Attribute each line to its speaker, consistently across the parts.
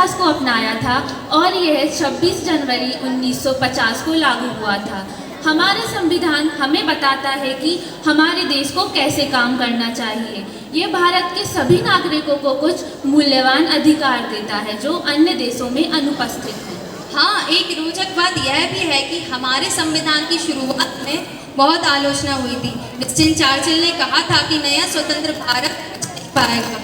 Speaker 1: 1949 को अपनाया था और यह 26 जनवरी 1950 को लागू हुआ था। हमारा संविधान हमें बताता है कि हमारे देश को कैसे काम करना चाहिए। ये भारत के सभी नागरिकों को कुछ मूल्यवान अधिकार देता है जो अन्य देशों में अनुपस्थित है।
Speaker 2: हाँ, एक रोचक बात यह भी है कि हमारे संविधान की शुरुआत में बहुत आलोचना हुई थी। विंस्टन चर्चिल ने कहा था कि नया स्वतंत्र भारत पाएगा,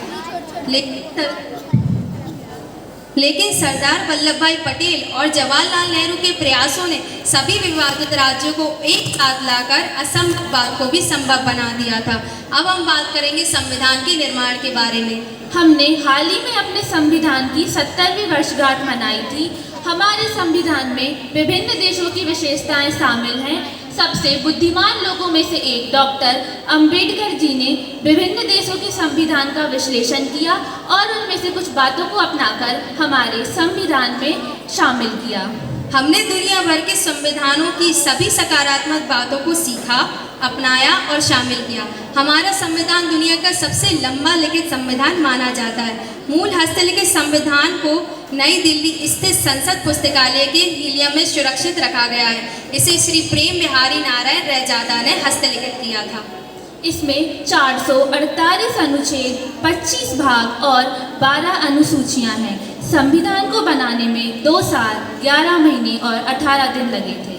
Speaker 2: लेकिन सरदार वल्लभ भाई पटेल और जवाहरलाल नेहरू के प्रयासों ने सभी विवादित राज्यों को एक साथ लाकर असंभव बात को भी संभव बना दिया था। अब हम बात करेंगे संविधान के निर्माण के बारे में।
Speaker 1: हमने हाल ही में अपने संविधान की 70वीं वर्षगांठ मनाई थी। हमारे संविधान में विभिन्न देशों की विशेषताएं शामिल हैं। सबसे बुद्धिमान लोगों में से एक डॉक्टर अंबेडकर जी ने विभिन्न देशों के संविधान का विश्लेषण किया और उनमें से कुछ बातों को अपनाकर हमारे संविधान में शामिल किया।
Speaker 2: हमने दुनिया भर के संविधानों की सभी सकारात्मक बातों को सीखा, अपनाया और शामिल किया। हमारा संविधान दुनिया का सबसे लंबा लिखित संविधान माना जाता है। मूल हस्तलिखित संविधान को नई दिल्ली स्थित संसद पुस्तकालय के हीलियम में सुरक्षित रखा गया है। इसे श्री प्रेम बिहारी नारायण रैजादा ने हस्तलिखित किया था।
Speaker 1: इसमें 448 अनुच्छेद, 25 भाग और 12 अनुसूचियां हैं। संविधान को बनाने में 2 साल, 11 महीने और 18 दिन लगे थे।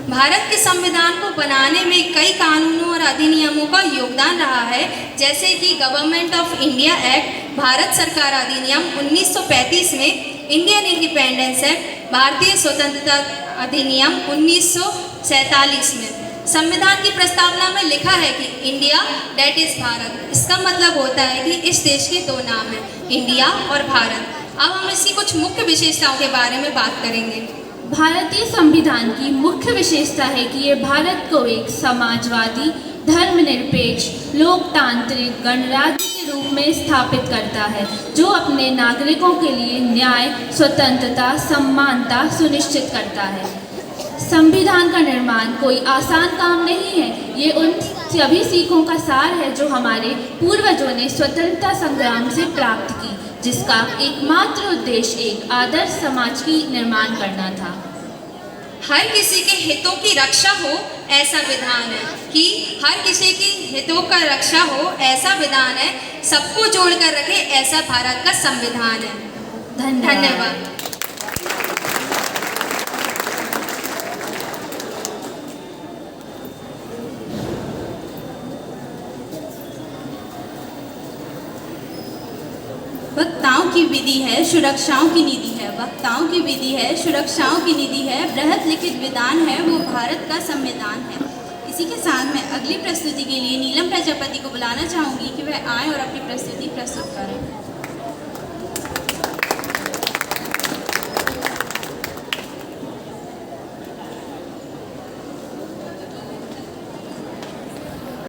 Speaker 2: भारत के संविधान को बनाने में कई कानूनों और अधिनियमों का योगदान रहा है, जैसे कि government of India act, Bharat सरकार अधिनियम 1935 में, इंडियन इंडिपेंडेंस एक्ट, भारतीय स्वतंत्रता अधिनियम 1947 में। संविधान की प्रस्तावना में लिखा है कि इंडिया डेट इज भारत। इसका मतलब होता है कि इस देश के 2 नाम हैं, इंडिया और भारत। अब हम इसकी कुछ मुख्य विशेषताओं के बारे में बात करेंगे।
Speaker 1: भारतीय संविधान की मुख्य विशेषता है कि ये भारत को एक समाजवादी, धर्मनिरपेक्ष, लोकतांत्रिक गणराज्य के रूप में स्थापित करता है, जो अपने नागरिकों के लिए न्याय, स्वतंत्रता, समानता सुनिश्चित करता है। संविधान का निर्माण कोई आसान काम नहीं है। ये उन सभी सीखों का सार है जो हमारे पूर्वजों ने स्वतंत्रता संग्राम से प्राप्त की, जिसका एकमात्र उद्देश्य एक आदर्श समाज की निर्माण करना था।
Speaker 2: हर किसी के हितों की रक्षा हो ऐसा विधान है कि हर किसी की हितों का रक्षा हो ऐसा विधान है, सबको जोड़कर रखे ऐसा भारत का संविधान है। धन्यवाद।
Speaker 3: वक्ताओं की विधि है, सुरक्षाओं की निधि है। वक्ताओं की विधि है, सुरक्षाओं की निधि है, बृहत लिखित विधान है, वो भारत का संविधान है। इसी के साथ मैं अगली प्रस्तुति के लिए नीलम प्रजापति को बुलाना चाहूँगी कि वह आए और अपनी प्रस्तुति प्रस्तुत करें।